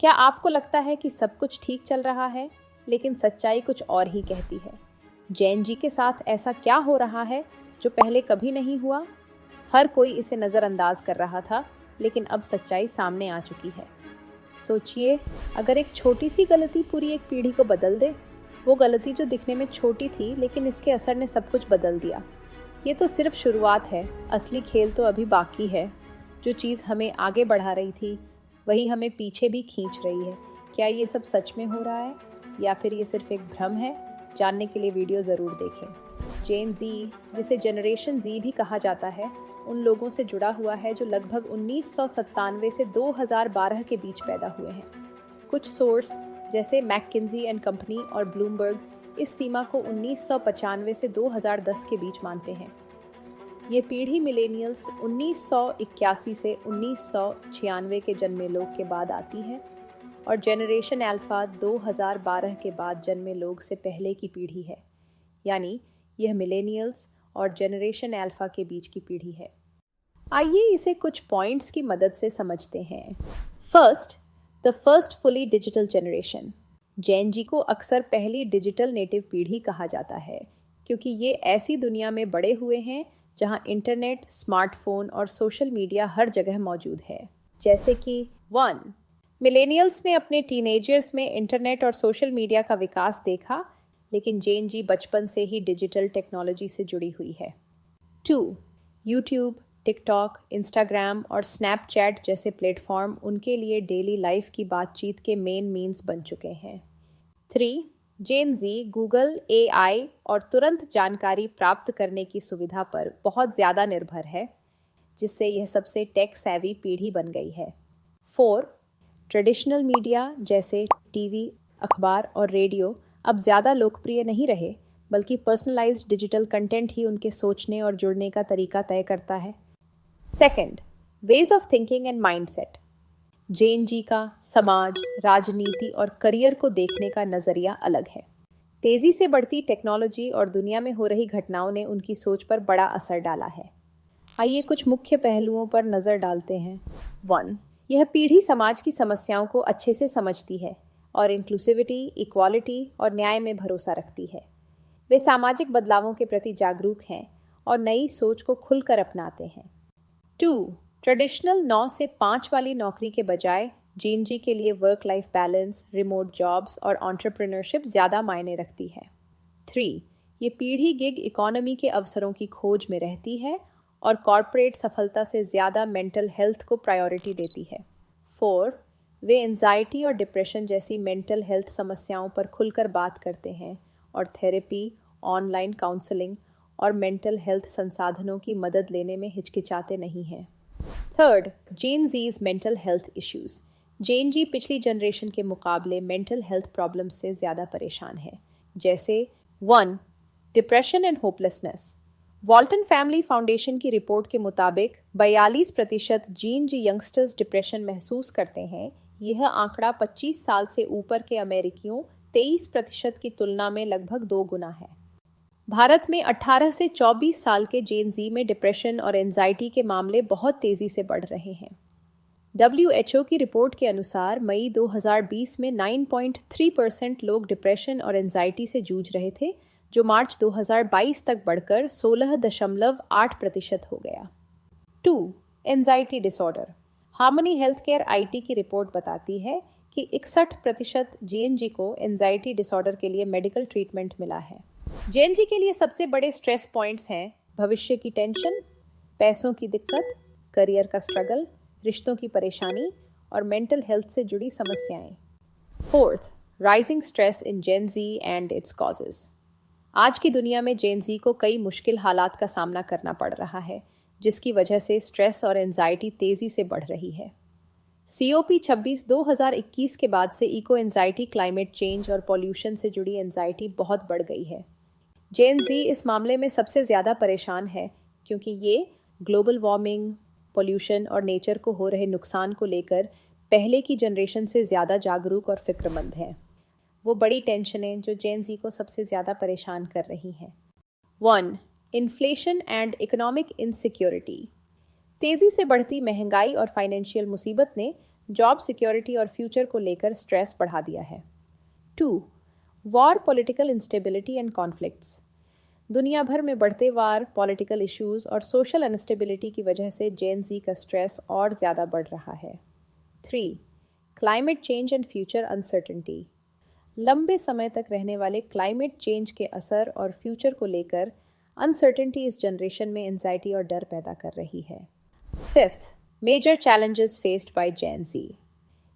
क्या आपको लगता है कि सब कुछ ठीक चल रहा है, लेकिन सच्चाई कुछ और ही कहती है? जैन जी के साथ ऐसा क्या हो रहा है जो पहले कभी नहीं हुआ? हर कोई इसे नज़रअंदाज कर रहा था, लेकिन अब सच्चाई सामने आ चुकी है। सोचिए, अगर एक छोटी सी गलती पूरी एक पीढ़ी को बदल दे। वो गलती जो दिखने में छोटी थी, लेकिन इसके असर ने सब कुछ बदल दिया। ये तो सिर्फ शुरुआत है, असली खेल तो अभी बाकी है। जो चीज़ हमें आगे बढ़ा रही थी, वही हमें पीछे भी खींच रही है। क्या ये सब सच में हो रहा है, या फिर ये सिर्फ एक भ्रम है? जानने के लिए वीडियो ज़रूर देखें। जेन जी, जिसे जनरेशन जी भी कहा जाता है, उन लोगों से जुड़ा हुआ है जो लगभग 1997 से 2012 के बीच पैदा हुए हैं। कुछ सोर्स जैसे मैककिंजी एंड कंपनी और ब्लूमबर्ग इस सीमा को 1995 से 2010 के बीच मानते हैं। ये पीढ़ी मिलेनियल्स 1981 से 1996 के जन्मे लोग के बाद आती है, और जनरेशन अल्फा 2012 के बाद जन्मे लोग से पहले की पीढ़ी है। यानी यह मिलेनियल्स और जनरेशन अल्फा के बीच की पीढ़ी है। आइए इसे कुछ पॉइंट्स की मदद से समझते हैं। The first fully digital generation. Gen Z को अक्सर पहली डिजिटल नेटिव पीढ़ी कहा जाता है, क्योंकि ये ऐसी दुनिया में बड़े हुए हैं जहां इंटरनेट, स्मार्टफोन और सोशल मीडिया हर जगह मौजूद है। जैसे कि 1. मिलेनियल्स ने अपने टीनेजर्स में इंटरनेट और सोशल मीडिया का विकास देखा, लेकिन जेन जी बचपन से ही डिजिटल टेक्नोलॉजी से जुड़ी हुई है। 2. यूट्यूब, टिकटॉक, इंस्टाग्राम और स्नैपचैट जैसे प्लेटफॉर्म उनके लिए डेली लाइफ की बातचीत के मेन मीन्स बन चुके हैं। 3. जेन जी गूगल, एआई और तुरंत जानकारी प्राप्त करने की सुविधा पर बहुत ज़्यादा निर्भर है, जिससे यह सबसे टेक सेवी पीढ़ी बन गई है। 4. ट्रेडिशनल मीडिया जैसे टीवी, अखबार और रेडियो अब ज़्यादा लोकप्रिय नहीं रहे, बल्कि पर्सनलाइज्ड डिजिटल कंटेंट ही उनके सोचने और जुड़ने का तरीका तय करता है। 2. Ways of thinking and mindset. Gen Z का समाज, राजनीति और करियर को देखने का नज़रिया अलग है। तेज़ी से बढ़ती टेक्नोलॉजी और दुनिया में हो रही घटनाओं ने उनकी सोच पर बड़ा असर डाला है। आइए कुछ मुख्य पहलुओं पर नज़र डालते हैं। 1. यह पीढ़ी समाज की समस्याओं को अच्छे से समझती है और इंक्लूसिविटी, इक्वालिटी और न्याय में भरोसा रखती है। वे सामाजिक बदलावों के प्रति जागरूक हैं और नई सोच को खुलकर अपनाते हैं। 2. ट्रेडिशनल 9 से 5 वाली नौकरी के बजाय जेन जी के लिए work life balance, remote jobs और एंटरप्रेन्योरशिप ज़्यादा मायने रखती है। 3. ये पीढ़ी गिग इकोनॉमी के अवसरों की खोज में रहती है और कॉरपोरेट सफलता से ज़्यादा मेंटल हेल्थ को प्रायोरिटी देती है। 4. वे एंजाइटी और डिप्रेशन जैसी मेंटल हेल्थ समस्याओं पर खुलकर बात करते हैं और थेरेपी, ऑनलाइन काउंसलिंग और मेंटल हेल्थ संसाधनों की मदद लेने में हिचकिचाते नहीं हैं। 3. जेन जीज मेंटल हेल्थ इश्यूज। जेन जी पिछली जनरेशन के मुकाबले मेंटल हेल्थ प्रॉब्लम से ज़्यादा परेशान है, जैसे 1. Depression and hopelessness. वॉल्टन family foundation की रिपोर्ट के मुताबिक 42% जेन जी यंगस्टर्स डिप्रेशन महसूस करते हैं। यह आंकड़ा 25 साल से ऊपर के अमेरिकियों 23% की तुलना में लगभग 2 गुना है। भारत में 18 से 24 साल के जेन जी में डिप्रेशन और एंजाइटी के मामले बहुत तेज़ी से बढ़ रहे हैं। WHO की रिपोर्ट के अनुसार मई 2020 में 9.3% लोग डिप्रेशन और एंजाइटी से जूझ रहे थे, जो मार्च 2022 तक बढ़कर 16.8% हो गया। 2. Anxiety disorder. Harmony health care IT की रिपोर्ट बताती है कि 61% जेन जी को एंजाइटी डिसऑर्डर के लिए मेडिकल ट्रीटमेंट मिला है। जेन जी के लिए सबसे बड़े स्ट्रेस पॉइंट्स हैं भविष्य की टेंशन, पैसों की दिक्कत, करियर का स्ट्रगल, रिश्तों की परेशानी और मेंटल हेल्थ से जुड़ी समस्याएं। 4. Rising stress in Gen Z and its causes. आज की दुनिया में जेन जी को कई मुश्किल हालात का सामना करना पड़ रहा है, जिसकी वजह से स्ट्रेस और एंजाइटी तेज़ी से बढ़ रही है। COP26 2021 के बाद से इको एंजाइटी, क्लाइमेट चेंज और पॉल्यूशन से जुड़ी एंजाइटी बहुत बढ़ गई है। जेन जी इस मामले में सबसे ज़्यादा परेशान है, क्योंकि ये ग्लोबल वार्मिंग, पॉल्यूशन और नेचर को हो रहे नुकसान को लेकर पहले की जनरेशन से ज़्यादा जागरूक और फिक्रमंद हैं। वो बड़ी टेंशनें जो जेन जी को सबसे ज़्यादा परेशान कर रही हैं। 1. Inflation and economic insecurity. तेज़ी से बढ़ती महंगाई और फाइनेंशियल मुसीबत ने जॉब सिक्योरिटी और फ्यूचर को लेकर स्ट्रेस बढ़ा दिया है। 2. War, political instability and conflicts. दुनिया भर में बढ़ते वार, पॉलिटिकल इश्यूज और सोशल अनस्टेबिलिटी की वजह से जेन ज़ी का स्ट्रेस और ज़्यादा बढ़ रहा है। 3. Climate change and future uncertainty. लंबे समय तक रहने वाले क्लाइमेट चेंज के असर और फ्यूचर को लेकर अनसर्टेनिटी इस जनरेशन में एंजाइटी और डर पैदा कर रही है। 5. मेजर चैलेंजेस फेस्ड बाय जेन ज़ी।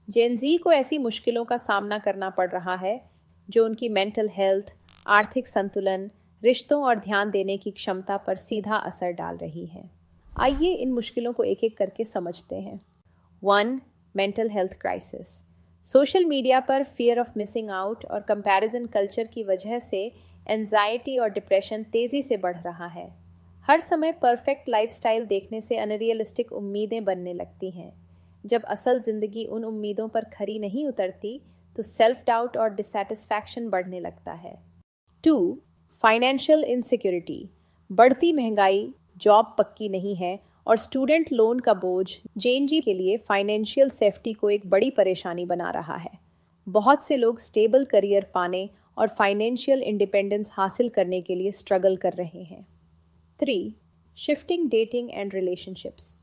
जेन ज़ी को ऐसी मुश्किलों का सामना करना पड़ रहा है जो उनकी मेंटल हेल्थ, आर्थिक संतुलन, रिश्तों और ध्यान देने की क्षमता पर सीधा असर डाल रही हैं। आइए इन मुश्किलों को एक एक करके समझते हैं। 1. Mental health crisis. Social media पर फियर ऑफ मिसिंग आउट और कंपैरिजन कल्चर की वजह से एंजाइटी और डिप्रेशन तेज़ी से बढ़ रहा है। हर समय परफेक्ट लाइफस्टाइल देखने से अनरियलिस्टिक उम्मीदें बनने लगती हैं। जब असल ज़िंदगी उन उम्मीदों पर खरी नहीं उतरती तो सेल्फ डाउट और डिसैटिस्फैक्शन बढ़ने लगता है। 2. Financial insecurity. बढ़ती महंगाई, जॉब पक्की नहीं है और स्टूडेंट लोन का बोझ जेन ज़ी के लिए फाइनेंशियल सेफ्टी को एक बड़ी परेशानी बना रहा है। बहुत से लोग स्टेबल करियर पाने और फाइनेंशियल इंडिपेंडेंस हासिल करने के लिए स्ट्रगल कर रहे हैं। 3. Shifting dating and relationships.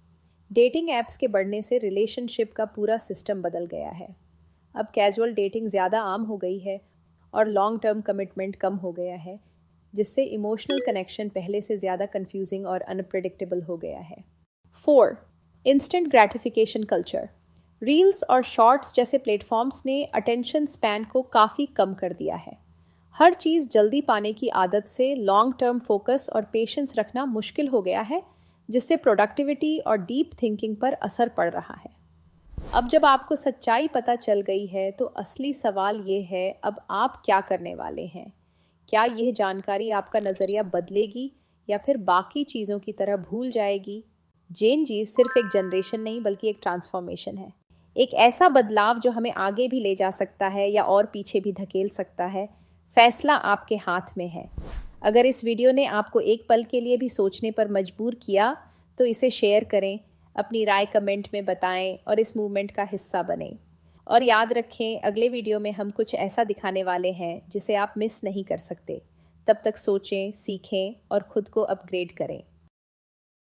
Dating apps के बढ़ने से रिलेशनशिप का पूरा सिस्टम बदल गया है। अब कैजुअल डेटिंग ज़्यादा आम हो गई है और लॉन्ग टर्म कमिटमेंट कम हो गया है, जिससे इमोशनल कनेक्शन पहले से ज़्यादा कंफ्यूजिंग और अनप्रेडिक्टेबल हो गया है। 4. Instant gratification culture. रील्स और शॉर्ट्स जैसे प्लेटफॉर्म्स ने अटेंशन स्पैन को काफ़ी कम कर दिया है। हर चीज़ जल्दी पाने की आदत से लॉन्ग टर्म फोकस और पेशेंस रखना मुश्किल हो गया है, जिससे प्रोडक्टिविटी और डीप थिंकिंग पर असर पड़ रहा है। अब जब आपको सच्चाई पता चल गई है तो असली सवाल ये है, अब आप क्या करने वाले हैं? क्या यह जानकारी आपका नज़रिया बदलेगी या फिर बाकी चीज़ों की तरह भूल जाएगी? जेन ज़ी सिर्फ एक जनरेशन नहीं बल्कि एक ट्रांसफॉर्मेशन है, एक ऐसा बदलाव जो हमें आगे भी ले जा सकता है या और पीछे भी धकेल सकता है। फैसला आपके हाथ में है। अगर इस वीडियो ने आपको एक पल के लिए भी सोचने पर मजबूर किया तो इसे शेयर करें, अपनी राय कमेंट में बताएं और इस मूवमेंट का हिस्सा बनें। और याद रखें, अगले वीडियो में हम कुछ ऐसा दिखाने वाले हैं जिसे आप मिस नहीं कर सकते। तब तक सोचें, सीखें और खुद को अपग्रेड करें।